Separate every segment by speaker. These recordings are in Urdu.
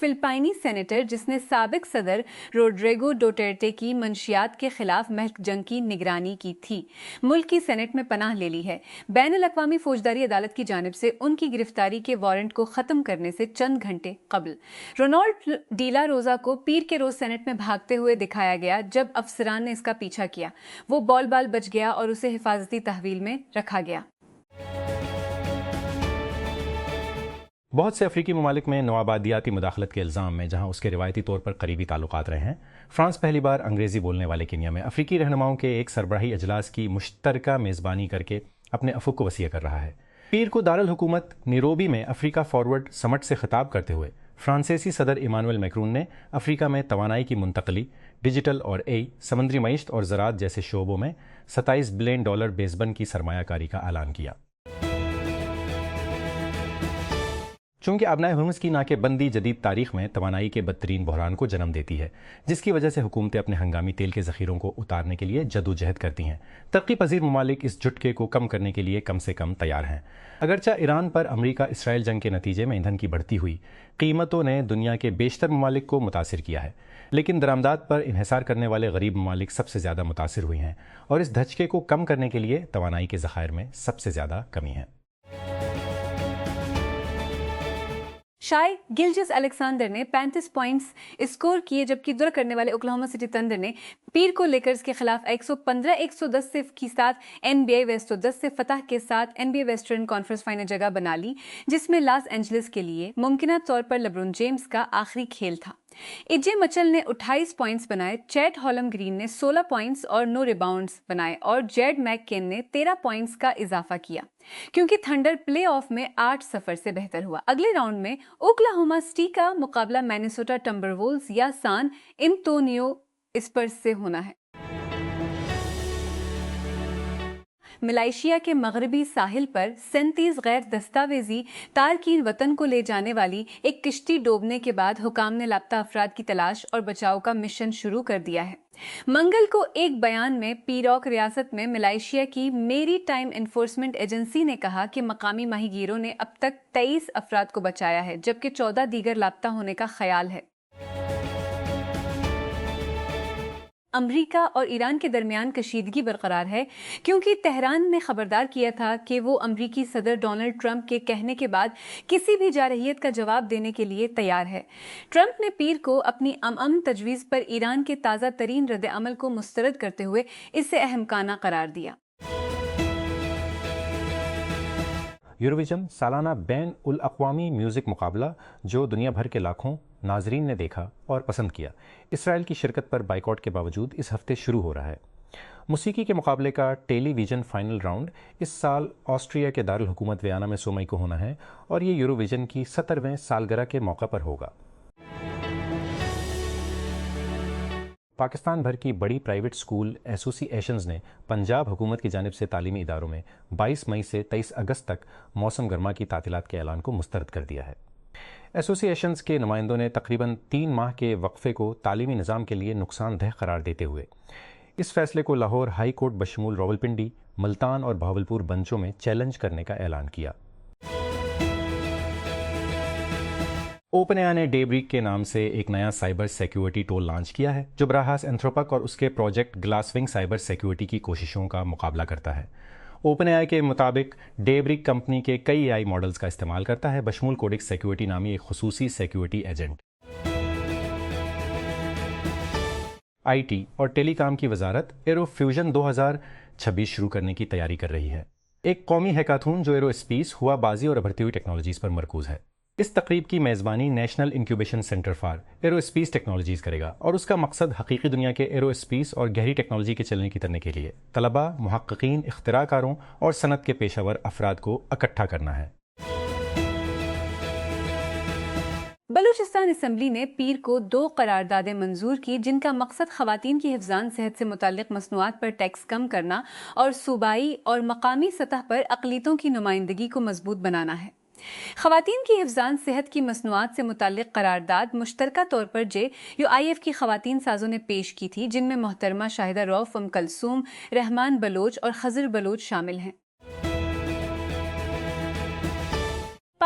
Speaker 1: فلپائنی سینیٹر جس نے سابق صدر روڈریگو ڈوٹرٹے کی منشیات کے خلاف محض جنگ کی نگرانی کی تھی، ملک کی سینٹ میں پناہ لے لی ہے۔ بین الاقوامی فوجداری عدالت کی جانب سے ان کی گرفتاری کے وارنٹ کو ختم کرنے سے چند گھنٹے قبل رونالڈ ڈیلا روزا کو پیر کے روز سینٹ میں بھاگتے ہوئے دکھایا گیا۔ جب افسران نے اس کا پیچھا کیا، وہ بال بال بچ گیا اور اسے حفاظتی تحویل میں رکھا گیا۔
Speaker 2: بہت سے افریقی ممالک میں نوآبادیاتی مداخلت کے الزام میں جہاں اس کے روایتی طور پر قریبی تعلقات رہے ہیں، فرانس پہلی بار انگریزی بولنے والے کینیا میں افریقی رہنماؤں کے ایک سربراہی اجلاس کی مشترکہ میزبانی کر کے اپنے افق کو وسیع کر رہا ہے۔ پیر کو دارالحکومت نیروبی میں افریقہ فارورڈ سمٹ سے خطاب کرتے ہوئے فرانسیسی صدر ایمانوئل میکرون نے افریقہ میں توانائی کی منتقلی، ڈیجیٹل اور سمندری معیشت اور زراعت جیسے شعبوں میں $27 بلین بیس بند کی سرمایہ کاری کا اعلان کیا۔ چونکہ آبنائے ہرمز کی ناکہ بندی جدید تاریخ میں توانائی کے بدترین بحران کو جنم دیتی ہے، جس کی وجہ سے حکومتیں اپنے ہنگامی تیل کے ذخیروں کو اتارنے کے لیے جدوجہد کرتی ہیں۔ ترقی پذیر ممالک اس جھٹکے کو کم کرنے کے لیے کم سے کم تیار ہیں۔ اگرچہ ایران پر امریکہ اسرائیل جنگ کے نتیجے میں ایندھن کی بڑھتی ہوئی قیمتوں نے دنیا کے بیشتر ممالک کو متاثر کیا ہے، لیکن درآمدات پر انحصار کرنے والے غریب ممالک سب سے زیادہ متاثر ہوئی ہیں اور اس دھچکے کو کم کرنے کے لیے توانائی کے ذخائر میں سب سے زیادہ کمی ہے۔
Speaker 1: شائی گلجس الیگزینڈر نے 35 پوائنٹس اسکور کیے، جبکہ درا کرنے والے اوکلاہوما سٹی تھنڈر نے پیر کو لیکرز کے خلاف 115-110 کے ساتھ NBA ویسٹ 10 سے فتح کے ساتھ NBA ویسٹرن کانفرنس فائنل جگہ بنا لی، جس میں لاس اینجلس کے لیے ممکنہ طور پر لیبرون جیمز کا آخری کھیل تھا۔ ایجے مچل نے 28 پوائنٹس بنائے، چیٹ ہولم گرین نے 16 پوائنٹس اور 9 ریباؤنڈز بنائے اور جیڈ میک کین نے 13 پوائنٹس کا اضافہ کیا، کیونکہ تھنڈر پلے آف میں 8-0 سے بہتر ہوا۔ اگلے راؤنڈ میں اوکلاہوما سٹی کا مقابلہ مینیسوٹا ٹمبر وولز یا سان انتونیو اسپرز سے ہونا ہے۔ ملائیشیا کے مغربی ساحل پر 37 غیر دستاویزی تارکین وطن کو لے جانے والی ایک کشتی ڈوبنے کے بعد حکام نے لاپتہ افراد کی تلاش اور بچاؤ کا مشن شروع کر دیا ہے۔ منگل کو ایک بیان میں پیروک ریاست میں ملائیشیا کی میری ٹائم انفورسمنٹ ایجنسی نے کہا کہ مقامی ماہی گیروں نے اب تک 23 افراد کو بچایا ہے، جبکہ 14 دیگر لاپتہ ہونے کا خیال ہے۔ امریکہ اور ایران کے درمیان کشیدگی برقرار ہے، کیونکہ تہران نے خبردار کیا تھا کہ وہ امریکی صدر ڈونلڈ ٹرمپ کے کہنے کے بعد کسی بھی جارحیت کا جواب دینے کے لیے تیار ہے۔ ٹرمپ نے پیر کو اپنی امن تجویز پر ایران کے تازہ ترین رد عمل کو مسترد کرتے ہوئے اسے احمقانہ قرار دیا۔
Speaker 2: یوروویژن سالانہ بین الاقوامی میوزک مقابلہ جو دنیا بھر کے لاکھوں ناظرین نے دیکھا اور پسند کیا، اسرائیل کی شرکت پر بائیکاٹ کے باوجود اس ہفتے شروع ہو رہا ہے۔ موسیقی کے مقابلے کا ٹیلی ویژن فائنل راؤنڈ اس سال آسٹریا کے دارالحکومت ویانا میں 2 مئی کو ہونا ہے اور یہ یوروویژن کی 70ویں سالگرہ کے موقع پر ہوگا۔ پاکستان بھر کی بڑی پرائیویٹ اسکول ایسوسی ایشنز نے پنجاب حکومت کی جانب سے تعلیمی اداروں میں 22 مئی سے 23 اگست تک موسم گرما کی تعطیلات کے اعلان کو مسترد کر دیا ہے۔ ایسوسی ایشنز کے نمائندوں نے تقریباً 3 ماہ کے وقفے کو تعلیمی نظام کے لیے نقصان دہ قرار دیتے ہوئے اس فیصلے کو لاہور ہائی کورٹ بشمول راولپنڈی، ملتان اور بہاولپور بنچوں میں چیلنج کرنے کا اعلان کیا۔ اوپن اے آئی نے ڈے بریک کے نام سے ایک نیا سائبر سیکیورٹی ٹول لانچ کیا ہے جو براہ راست اینتھروپک اور اس کے project glass wing cyber security کی کوششوں کا مقابلہ کرتا ہے۔ اوپن اے آئی کے مطابق ڈے بریک کمپنی کے کئی اے آئی ماڈلز کا استعمال کرتا ہے، بشمول کوڈیکس سیکیورٹی نامی ایک خصوصی سیکیورٹی ایجنٹ۔ آئی ٹی اور ٹیلی کام کی وزارت ایرو فیوژن 2026 شروع کرنے کی تیاری کر رہی ہے، ایک قومی ہیکاتھون جو ایرو اسپیس، ہوا بازی اور ابھرتی ہوئی ٹیکنالوجیز پر مرکوز ہے۔ اس تقریب کی میزبانی national incubation centre for arrow space technologies کرے گا اور اس کا مقصد حقیقی دنیا کے ایرو اسپیس اور گہری ٹیکنالوجی کے چلنے کی کرنے کے لیے طلباء، محققین، اختراع کاروں اور صنعت کے پیشہ ور افراد کو اکٹھا کرنا ہے۔
Speaker 1: بلوچستان اسمبلی نے پیر کو 2 قراردادیں منظور کی جن کا مقصد خواتین کی حفظان صحت سے متعلق مصنوعات پر ٹیکس کم کرنا اور صوبائی اور مقامی سطح پر اقلیتوں کی نمائندگی کو مضبوط بنانا ہے۔ خواتین کی حفظان صحت کی مصنوعات سے متعلق قرارداد مشترکہ طور پر JUIF کی خواتین سازوں نے پیش کی تھی، جن میں محترمہ شاہدہ روف، ام کلثوم، رحمان بلوچ اور خضر بلوچ شامل ہیں۔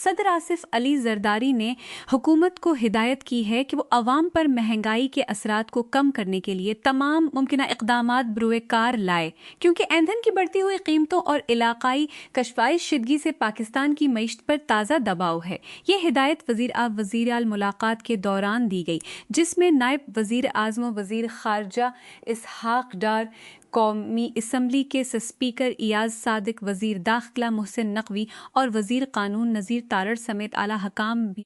Speaker 1: صدر آصف علی زرداری نے حکومت کو ہدایت کی ہے کہ وہ عوام پر مہنگائی کے اثرات کو کم کرنے کے لیے تمام ممکنہ اقدامات بروئے کار لائے، کیونکہ ایندھن کی بڑھتی ہوئی قیمتوں اور علاقائی کشمکش شدگی سے پاکستان کی معیشت پر تازہ دباؤ ہے۔ یہ ہدایت وزیر آب وزیر اعلی ملاقات کے دوران دی گئی، جس میں نائب وزیر اعظم و وزیر خارجہ اسحاق ڈار، قومی اسمبلی کے اسپیکر ایاز صادق، وزیر داخلہ محسن نقوی اور وزیر قانون نذیر تارڑ سمیت اعلیٰ حکام بھی۔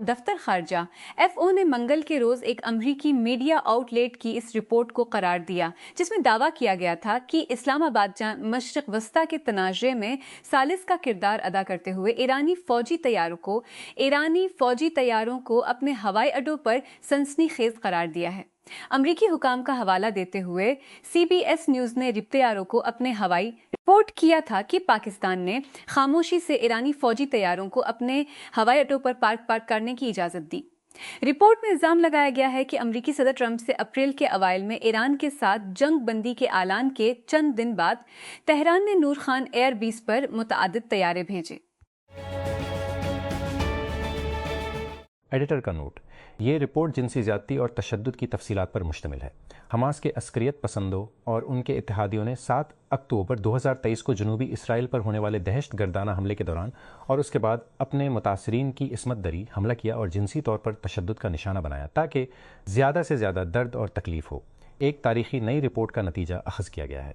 Speaker 1: دفتر خارجہ ایف او نے منگل کے روز ایک امریکی میڈیا آؤٹ لیٹ کی اس رپورٹ کو قرار دیا جس میں دعویٰ کیا گیا تھا کہ اسلام آباد مشرق وسطیٰ کے تنازع میں ثالث کا کردار ادا کرتے ہوئے ایرانی فوجی طیاروں کو اپنے ہوائی اڈوں پر سنسنی خیز قرار دیا ہے۔ امریکی حکام کا حوالہ دیتے ہوئے سی بی ایس نیوز نے طیاروں کو اپنے ہوائی رپورٹ کیا تھا کہ پاکستان نے خاموشی سے ایرانی فوجی طیاروں کو اپنے ہوائی اڈوں پر پارک کرنے کی اجازت دی۔ رپورٹ میں الزام لگایا گیا ہے کہ امریکی صدر ٹرمپ سے اپریل کے اوائل میں ایران کے ساتھ جنگ بندی کے اعلان کے چند دن بعد تہران نے نور خان ایئر بیس پر متعدد طیارے بھیجے۔
Speaker 2: ایڈیٹر کا نوٹ: یہ رپورٹ جنسی زیادتی اور تشدد کی تفصیلات پر مشتمل ہے۔ حماس کے عسکریت پسندوں اور ان کے اتحادیوں نے 7 اکتوبر 2023 کو جنوبی اسرائیل پر ہونے والے دہشت گردانہ حملے کے دوران اور اس کے بعد اپنے متاثرین کی عصمت دری حملہ کیا اور جنسی طور پر تشدد کا نشانہ بنایا تاکہ زیادہ سے زیادہ درد اور تکلیف ہو۔ ایک تاریخی نئی رپورٹ کا نتیجہ اخذ کیا گیا ہے۔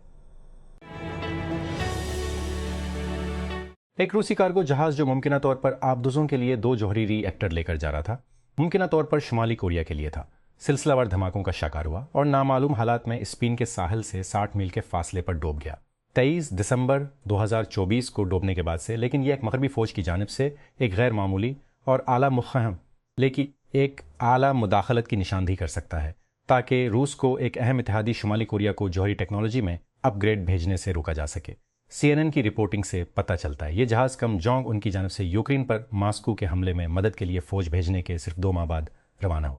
Speaker 2: ایک روسی کارگو جہاز جو ممکنہ طور پر آبدوزوں کے لیے 2 جوہری ری ایکٹر لے کر جا رہا تھا، ممکنہ طور پر شمالی کوریا کے لیے تھا، سلسلہ وار دھماکوں کا شکار ہوا اور نامعلوم حالات میں اسپین کے ساحل سے 60 میل کے فاصلے پر ڈوب گیا 23 دسمبر 2024 کو ڈوبنے کے بعد سے۔ لیکن یہ ایک مغربی فوج کی جانب سے ایک غیر معمولی اور اعلیٰ مفہم لیکن ایک اعلیٰ مداخلت کی نشاندہی کر سکتا ہے تاکہ روس کو ایک اہم اتحادی شمالی کوریا کو جوہری ٹیکنالوجی میں اپ گریڈ بھیجنے سے روکا جا سکے۔ CNN کی رپورٹنگ سے پتہ چلتا ہے یہ جہاز کم جونگ ان کی جانب سے یوکرین پر ماسکو کے حملے میں مدد کے لیے فوج بھیجنے کے صرف 2 ماہ بعد روانہ ہو۔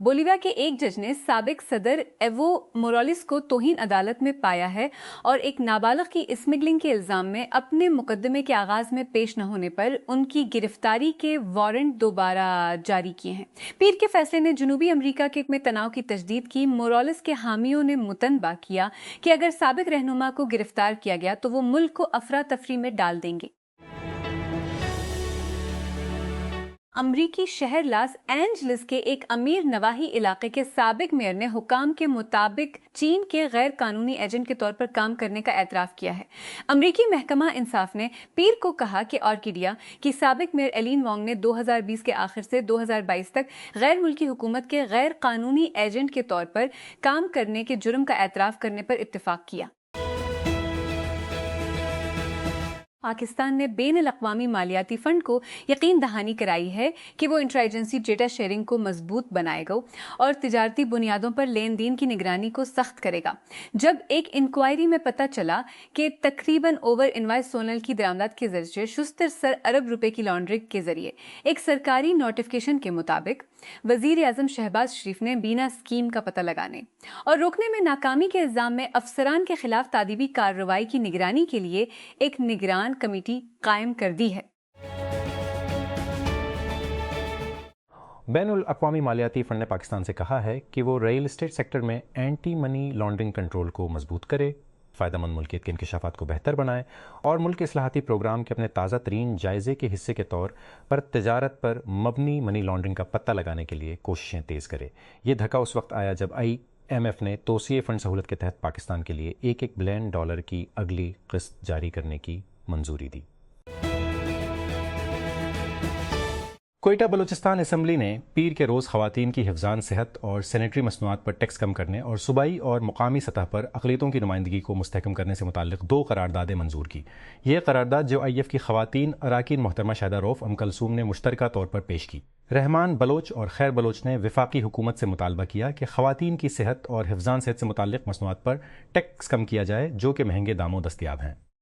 Speaker 1: بولیویا کے ایک جج نے سابق صدر ایوو مورالیس کو توہین عدالت میں پایا ہے اور ایک نابالغ کی اسمگلنگ کے الزام میں اپنے مقدمے کے آغاز میں پیش نہ ہونے پر ان کی گرفتاری کے وارنٹ دوبارہ جاری کیے ہیں۔ پیر کے فیصلے نے جنوبی امریکہ میں تناؤ کی تجدید کی۔ مورالیس کے حامیوں نے متنبہ کیا کہ اگر سابق رہنما کو گرفتار کیا گیا تو وہ ملک کو افراتفری میں ڈال دیں گے۔ امریکی شہر لاس اینجلس کے ایک امیر نواحی علاقے کے سابق میئر نے حکام کے مطابق چین کے غیر قانونی ایجنٹ کے طور پر کام کرنے کا اعتراف کیا ہے۔ امریکی محکمہ انصاف نے پیر کو کہا کہ آرکیڈیا کی سابق میئر ایلین وانگ نے 2020 کے آخر سے 2022 تک غیر ملکی حکومت کے غیر قانونی ایجنٹ کے طور پر کام کرنے کے جرم کا اعتراف کرنے پر اتفاق کیا۔ پاکستان نے بین الاقوامی مالیاتی فنڈ کو یقین دہانی کرائی ہے کہ وہ انٹرا ایجنسی ڈیٹا شیئرنگ کو مضبوط بنائے گا اور تجارتی بنیادوں پر لین دین کی نگرانی کو سخت کرے گا۔ جب ایک انکوائری میں پتہ چلا کہ تقریباً اوور انوائس سونل کی درآمدات کے ذریعے شستر سر ارب روپے کی لانڈرنگ کے ذریعے ایک سرکاری نوٹیفیکیشن کے مطابق وزیر اعظم شہباز شریف نے بینا اسکیم کا پتہ لگانے اور روکنے میں ناکامی کے الزام میں افسران کے خلاف تادیبی کارروائی کی نگرانی کے لیے ایک نگران کمیٹی قائم کر دی ہے۔
Speaker 2: بین الاقوامی مالیاتی فنڈ نے پاکستان سے کہا ہے کہ وہ ریئل اسٹیٹ سیکٹر میں اینٹی منی لانڈرنگ کنٹرول کو مضبوط کرے، فائدہ مند ملکیت کے انکشافات کو بہتر بنائے اور ملک اصلاحاتی پروگرام کے اپنے تازہ ترین جائزے کے حصے کے طور پر تجارت پر مبنی منی لانڈرنگ کا پتہ لگانے کے لیے کوششیں تیز کرے۔ یہ دھکا اس وقت آیا جب IMF نے توسیع فنڈ سہولت کے تحت پاکستان کے لیے $1 بلین کی اگلی قسط جاری کرنے کی منظوری دی۔ کوئٹہ بلوچستان اسمبلی نے پیر کے روز خواتین کی حفظان صحت اور سینیٹری مصنوعات پر ٹیکس کم کرنے اور صوبائی اور مقامی سطح پر اقلیتوں کی نمائندگی کو مستحکم کرنے سے متعلق 2 قراردادیں منظور کی۔ یہ قرارداد جو IF کی خواتین اراکین محترمہ شاہدہ روف کلثوم نے مشترکہ طور پر پیش کی۔ رحمان بلوچ اور خیر بلوچ نے وفاقی حکومت سے مطالبہ کیا کہ خواتین کی صحت اور حفظان صحت سے متعلق مصنوعات پر ٹیکس کم کیا جائے جو کہ مہنگے داموں دستیاب ہیں۔